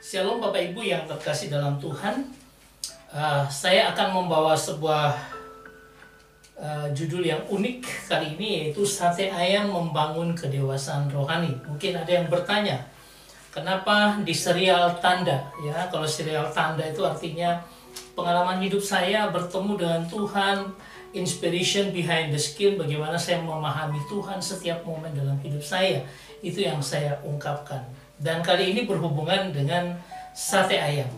Shalom Bapak Ibu yang terkasih dalam Tuhan. Saya akan membawa sebuah judul yang unik kali ini, yaitu Sate Ayam Membangun Kedewasaan Rohani. Mungkin ada yang bertanya, kenapa di serial Tanda? Ya, kalau serial Tanda itu artinya pengalaman hidup saya bertemu dengan Tuhan, inspiration behind the scene, bagaimana saya memahami Tuhan setiap momen dalam hidup saya. Itu yang saya ungkapkan. Dan kali ini berhubungan dengan sate ayam.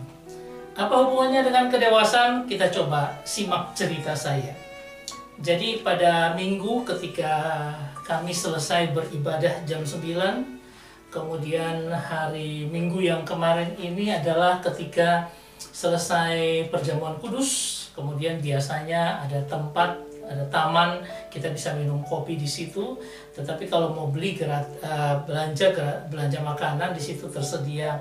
Apa hubungannya dengan kedewasaan? Kita coba simak cerita saya. Jadi pada minggu ketika kami selesai beribadah jam 9, kemudian hari Minggu yang kemarin ini adalah ketika selesai perjamuan kudus, kemudian biasanya ada tempat, ada taman, kita bisa minum kopi di situ. Tetapi kalau mau beli belanja makanan, di situ tersedia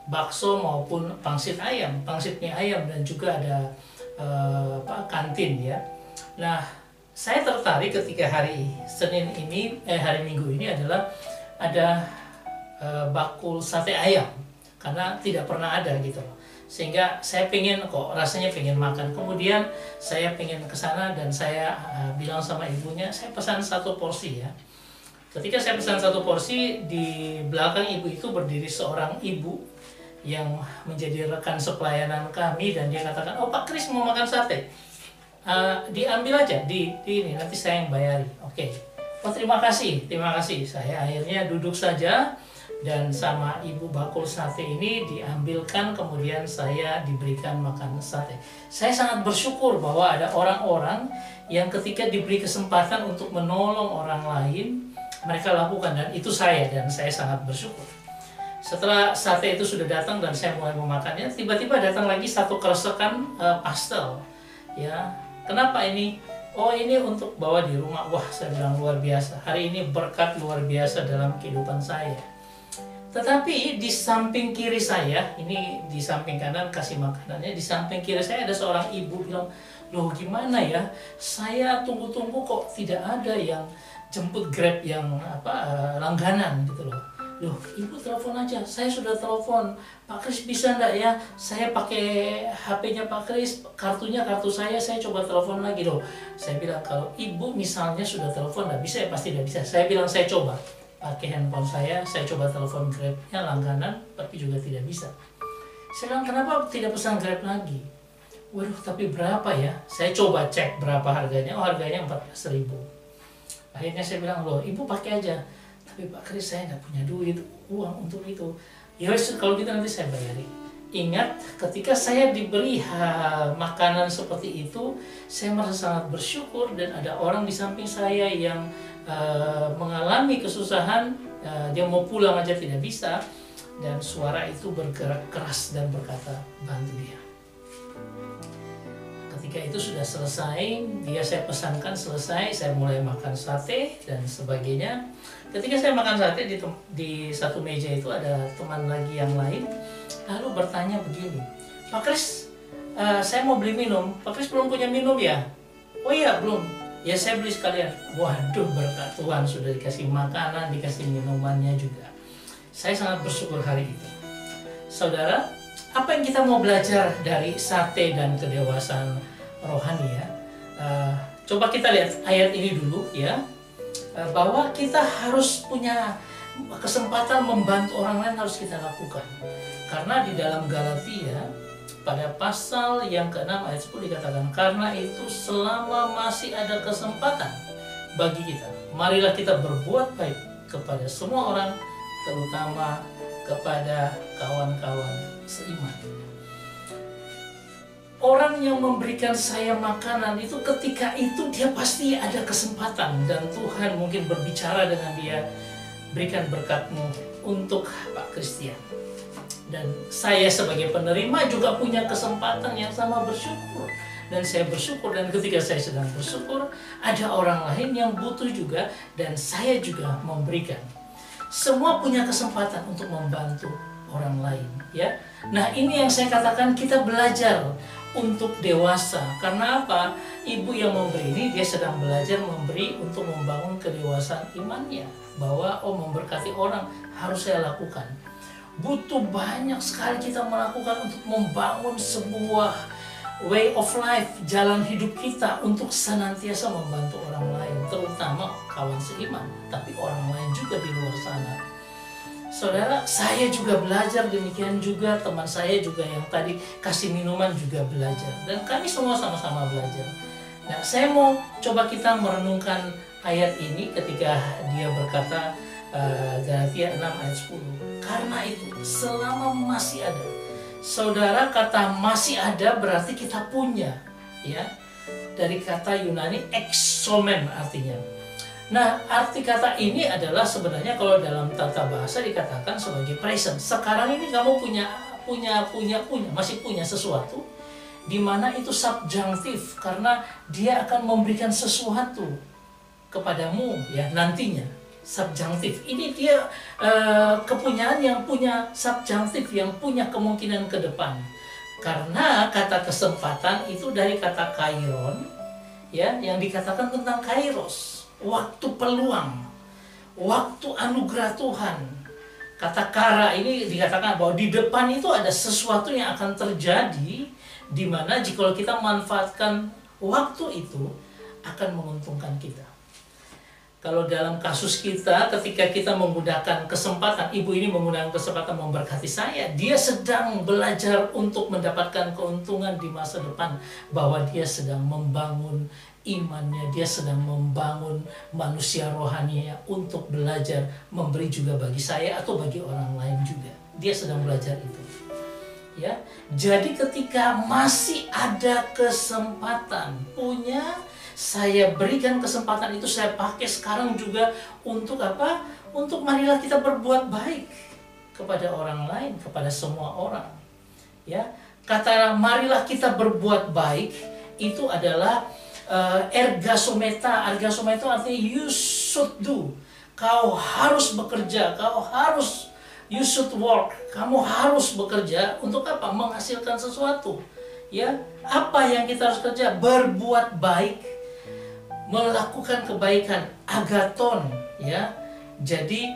bakso maupun pangsit mie ayam, dan juga ada kantin ya. Nah, saya tertarik ketika hari Minggu ini adalah ada bakul sate ayam, karena tidak pernah ada gitu loh. Sehingga saya rasanya pengen makan. Kemudian saya pengen ke sana dan saya bilang sama ibunya, saya pesan 1 porsi ya. Ketika saya pesan 1 porsi, di belakang ibu itu berdiri seorang ibu yang menjadi rekan sepelayanan kami, dan dia katakan, "Oh, Pak Kris mau makan sate. Diambil aja, ini nanti saya yang bayari." Oke. Oh, terima kasih. Saya akhirnya duduk saja, dan sama ibu bakul sate ini diambilkan, kemudian saya diberikan makan sate. Saya sangat bersyukur bahwa ada orang-orang yang ketika diberi kesempatan untuk menolong orang lain, mereka lakukan, dan itu saya, dan saya sangat bersyukur. Setelah sate itu sudah datang dan saya mulai memakannya, tiba-tiba datang lagi 1 kresekan pastel. Ya, kenapa ini? Oh, ini untuk bawa di rumah. Wah, saya bilang luar biasa. Hari ini berkat luar biasa dalam kehidupan saya. Tetapi di samping kiri saya, ini di samping kanan kasih makanannya, di samping kiri saya ada seorang ibu bilang, "Loh, gimana ya? Saya tunggu-tunggu kok tidak ada yang jemput Grab yang langganan gitu loh." "Loh, ibu telepon aja." "Saya sudah telepon. Pak Kris bisa enggak ya? Saya pakai HP-nya Pak Kris, kartu saya coba telepon lagi." Loh, saya bilang, kalau ibu misalnya sudah telepon enggak bisa, ya pasti enggak bisa. Saya bilang, saya coba pakai handphone saya coba telepon Grab-nya langganan, tapi juga tidak bisa. Saya bilang, "Kenapa tidak pesan Grab lagi?" "Waduh, tapi berapa ya?" Saya coba cek berapa harganya. Oh, harganya 14.000. Akhirnya saya bilang, "Loh, ibu pakai aja." "Tapi Pak Kris, saya nggak punya uang untuk itu." "Ya wes, kalau gitu nanti saya bayari." Ingat, ketika saya diberi makanan seperti itu, saya merasa sangat bersyukur, dan ada orang di samping saya yang mengalami kesusahan, dia mau pulang aja tidak bisa, dan suara itu bergerak keras dan berkata, "Bantu dia." Ketika itu sudah selesai, saya pesankan selesai, saya mulai makan sate dan sebagainya. Ketika saya makan sate, di satu meja itu ada teman lagi yang lain, lalu bertanya begini, "Pak Kris, saya mau beli minum. Pak Kris belum punya minum ya?" "Oh iya, belum." "Ya, saya beli sekalian." Waduh, berkat Tuhan, sudah dikasih makanan, dikasih minumannya juga. Saya sangat bersyukur hari itu. Saudara, apa yang kita mau belajar dari sate dan kedewasaan rohani ya? Coba kita lihat ayat ini dulu ya, bahwa kita harus punya kesempatan membantu orang lain, harus kita lakukan. Karena di dalam Galatia, pada pasal yang ke-6 ayat 10 dikatakan, "Karena itu selama masih ada kesempatan bagi kita, marilah kita berbuat baik kepada semua orang, terutama kepada kawan-kawan seiman." Orang yang memberikan saya makanan itu, ketika itu dia pasti ada kesempatan, dan Tuhan mungkin berbicara dengan dia, "Berikan berkat-Mu untuk Pak Christian." Dan saya sebagai penerima juga punya kesempatan yang sama, bersyukur. Dan saya bersyukur, dan ketika saya sedang bersyukur, ada orang lain yang butuh juga, dan saya juga memberikan. Semua punya kesempatan untuk membantu orang lain ya. Nah, ini yang saya katakan, kita belajar untuk dewasa. Karena apa? Ibu yang memberi ini, dia sedang belajar memberi untuk membangun kedewasaan imannya, bahwa memberkati orang harus saya lakukan. butuh banyak sekali kita melakukan untuk membangun sebuah way of life, jalan hidup kita untuk senantiasa membantu orang lain, terutama kawan seiman, tapi orang lain juga di luar sana. Saudara, saya juga belajar, demikian juga teman saya juga yang tadi kasih minuman juga belajar, dan kami semua sama-sama belajar. Nah, saya mau coba kita merenungkan ayat ini ketika dia berkata, Galatia 6 ayat 10. Karena itu, selama masih ada. Saudara, kata masih ada berarti kita punya, ya. Dari kata Yunani exomen artinya. Nah, arti kata ini adalah sebenarnya kalau dalam tata bahasa dikatakan sebagai present. Sekarang ini kamu masih punya sesuatu, di mana itu subjunctive karena dia akan memberikan sesuatu kepadamu, ya, nantinya. Subjunctive ini dia kepunyaan yang punya subjunctive, yang punya kemungkinan ke depan, karena kata kesempatan itu dari kata kairon, ya, yang dikatakan tentang kairos, waktu peluang, waktu anugerah Tuhan. Kata kara ini dikatakan bahwa di depan itu ada sesuatu yang akan terjadi, di mana jika kita manfaatkan waktu itu akan menguntungkan kita. Kalau dalam kasus kita, ketika kita menggunakan kesempatan, ibu ini menggunakan kesempatan memberkati saya, dia sedang belajar untuk mendapatkan keuntungan di masa depan, bahwa dia sedang membangun imannya, dia sedang membangun manusia rohaninya untuk belajar memberi juga bagi saya atau bagi orang lain juga. Dia sedang belajar itu. Ya, jadi ketika masih ada kesempatan punya, saya berikan kesempatan itu, saya pakai sekarang juga untuk apa? Untuk marilah kita berbuat baik kepada orang lain, kepada semua orang. Ya, kata marilah kita berbuat baik itu adalah ergasometa. Ergasometa artinya you should do. Kau harus bekerja, you should work. Kamu harus bekerja untuk apa? Menghasilkan sesuatu. Ya, apa yang kita harus kerja? Berbuat baik, melakukan kebaikan, agaton, ya. Jadi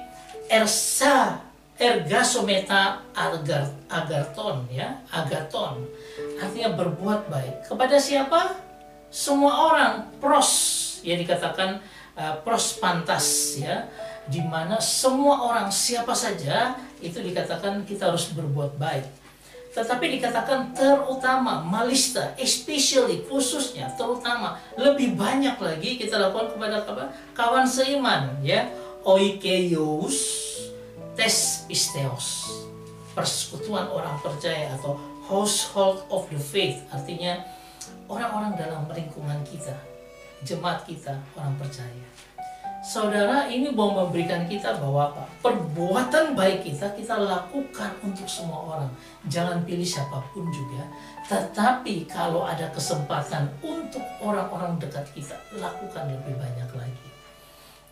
ergasometa agaton, ya, agaton artinya berbuat baik kepada siapa? Semua orang. Pros, ya, dikatakan pros pantas, ya, di mana semua orang, siapa saja itu dikatakan kita harus berbuat baik. Tetapi dikatakan terutama, malista, especially, khususnya, terutama, lebih banyak lagi kita lakukan kepada kawan seiman, ya. Oikeios tes pisteos, persekutuan orang percaya atau household of the faith, artinya orang-orang dalam lingkungan kita, jemaat kita, orang percaya. Saudara, ini mau memberikan kita bahwa apa? Perbuatan baik kita lakukan untuk semua orang. Jangan pilih siapapun juga. Tetapi kalau ada kesempatan untuk orang-orang dekat kita, lakukan lebih banyak lagi.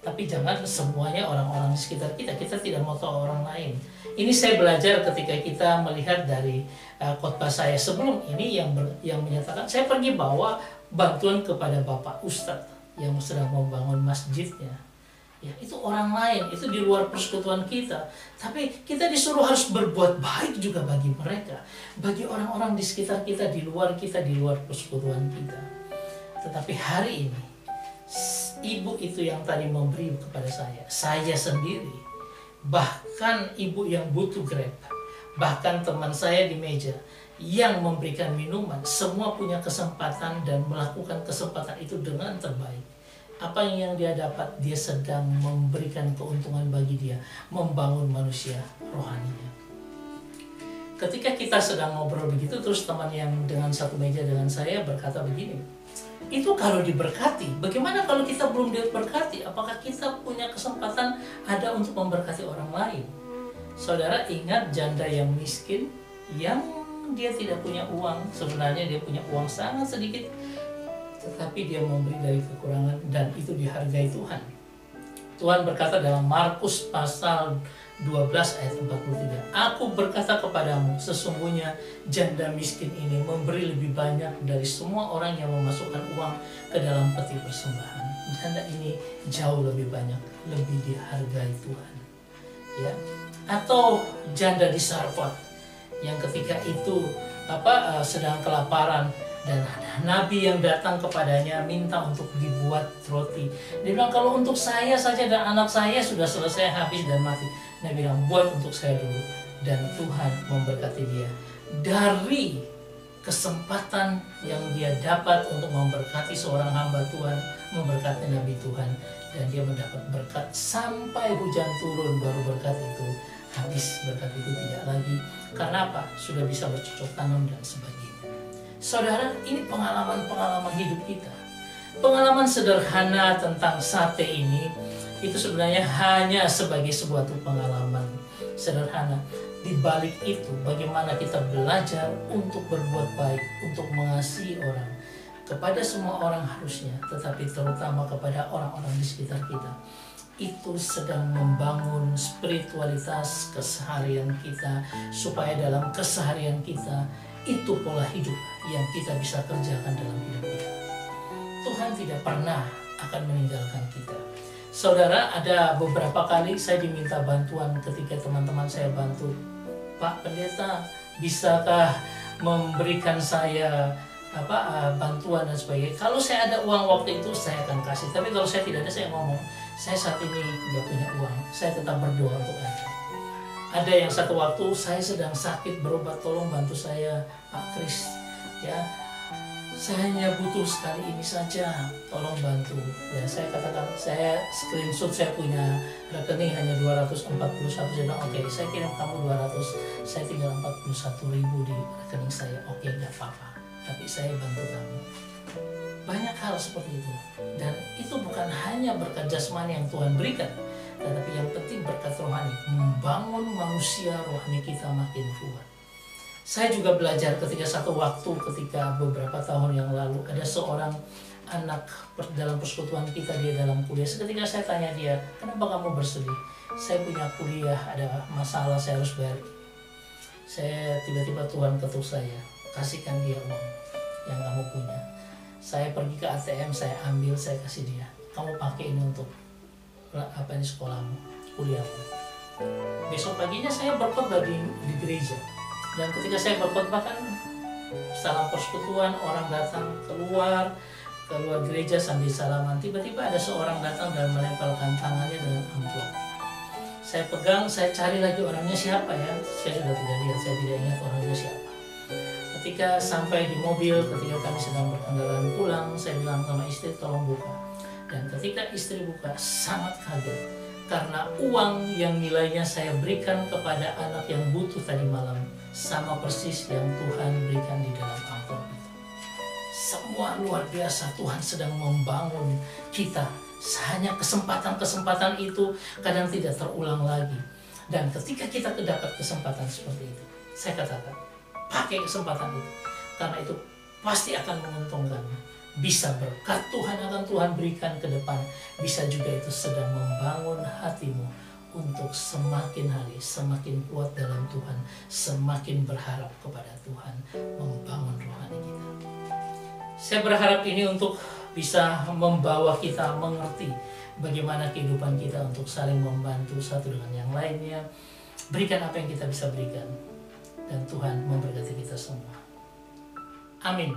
Tapi jangan semuanya orang-orang di sekitar kita. Kita tidak mau tahu orang lain. Ini saya belajar ketika kita melihat dari khotbah saya sebelum ini yang menyatakan, saya pergi bawa bantuan kepada Bapak Ustadz yang sedang membangun masjidnya. Ya, itu orang lain, itu di luar persekutuan kita. Tapi kita disuruh harus berbuat baik juga bagi mereka, bagi orang-orang di sekitar kita, di luar persekutuan kita. Tetapi hari ini, ibu itu yang tadi memberi kepada saya sendiri, bahkan ibu yang butuh Grab, bahkan teman saya di meja yang memberikan minuman, semua punya kesempatan dan melakukan kesempatan itu dengan terbaik. Apa yang dia dapat, dia sedang memberikan keuntungan bagi dia, membangun manusia rohaninya. Ketika kita sedang ngobrol begitu, terus teman yang dengan satu meja dengan saya berkata begini, itu kalau diberkati, bagaimana kalau kita belum diberkati? Apakah kita punya kesempatan ada untuk memberkati orang lain? Saudara, ingat janda yang miskin, yang dia tidak punya uang, sebenarnya dia punya uang sangat sedikit, tetapi dia memberi dari kekurangan, dan itu dihargai Tuhan. Tuhan berkata dalam Markus pasal 12 ayat 43, Aku berkata kepadamu, sesungguhnya janda miskin ini memberi lebih banyak dari semua orang yang memasukkan uang ke dalam peti persembahan. Janda ini jauh lebih banyak, lebih dihargai Tuhan. Ya, atau janda di Sarfat yang ketika itu sedang kelaparan dan ada nabi yang datang kepadanya minta untuk dibuat roti. Dia bilang, kalau untuk saya saja dan anak saya sudah selesai habis dan mati. Nabi bilang, buat untuk saya dulu. Dan Tuhan memberkati dia dari kesempatan yang dia dapat untuk memberkati seorang hamba Tuhan, memberkati nabi Tuhan, dan dia mendapat berkat sampai hujan turun, baru berkat itu habis, berkat itu tidak lagi. Karena apa? Sudah bisa bercocok tanam dan sebagainya. Saudara, ini pengalaman-pengalaman hidup kita. Pengalaman sederhana tentang sate ini, itu sebenarnya hanya sebagai sebuah pengalaman sederhana. Di balik itu, bagaimana kita belajar untuk berbuat baik, untuk mengasihi orang, kepada semua orang harusnya, tetapi terutama kepada orang-orang di sekitar kita. Itu sedang membangun spiritualitas keseharian kita, supaya dalam keseharian kita, itu pola hidup yang kita bisa kerjakan dalam hidup kita. Tuhan tidak pernah akan meninggalkan kita. Saudara, ada beberapa kali saya diminta bantuan ketika teman-teman saya bantu. Pak Pendeta, bisakah memberikan saya bantuan dan sebagainya? Kalau saya ada uang waktu itu, saya akan kasih. Tapi kalau saya tidak ada, saya ngomong, saya saat ini tidak punya uang. Saya tetap berdoa untuk Anda. Ada yang satu waktu saya sedang sakit berobat, tolong bantu saya Pak Kris, ya. Saya hanya butuh sekali ini saja, tolong bantu. Ya, saya katakan, saya screenshot, saya punya rekening hanya 241. Saya bilang, oke, saya kirim kamu 200, saya tinggal 41.000 di rekening saya. Oke, nggak apa-apa, tapi saya bantu kamu. Banyak hal seperti itu, dan itu bukan hanya berkat jasmani yang Tuhan berikan, tetapi yang penting berkat rohani, membangun manusia rohani kita makin kuat. Saya juga belajar ketika satu waktu, ketika beberapa tahun yang lalu, ada seorang anak dalam persekutuan kita, dia dalam kuliah. Seketika saya tanya dia, kenapa kamu bersedih? Saya punya kuliah, ada masalah, saya harus bayar. Saya tiba-tiba Tuhan ketuk saya, kasihkan dia uang yang kamu punya. Saya pergi ke ATM, saya ambil, saya kasih dia. Kamu pakai ini untuk ini sekolahmu, kuliahmu. Besok paginya saya berkhotbah di gereja. Dan ketika saya berkhotbah kan salam persekutuan, orang datang keluar gereja sambil salaman. Tiba-tiba ada seorang datang dan menempelkan tangannya dengan amplop. Saya pegang, saya cari lagi orangnya siapa ya. Saya sudah tidak lihat, saya tidak ingat orangnya siapa. Ketika sampai di mobil, ketika kami sedang berkendaraan pulang, saya bilang sama istri, tolong buka. Dan ketika istri buka, sangat kaget. Karena uang yang nilainya saya berikan kepada anak yang butuh tadi malam, sama persis yang Tuhan berikan di dalam amplop itu. Semua luar biasa, Tuhan sedang membangun kita. Hanya kesempatan-kesempatan itu kadang tidak terulang lagi. Dan ketika kita dapat kesempatan seperti itu, saya katakan, pakai kesempatan itu. Karena itu pasti akan menguntungkan. Bisa berkat Tuhan akan Tuhan berikan ke depan. Bisa juga itu sedang membangun hatimu untuk semakin hari semakin kuat dalam Tuhan, semakin berharap kepada Tuhan, membangun rohani kita. Saya berharap ini untuk bisa membawa kita mengerti bagaimana kehidupan kita untuk saling membantu satu dengan yang lainnya. Berikan apa yang kita bisa berikan, dan Tuhan memberkati kita semua. Amin.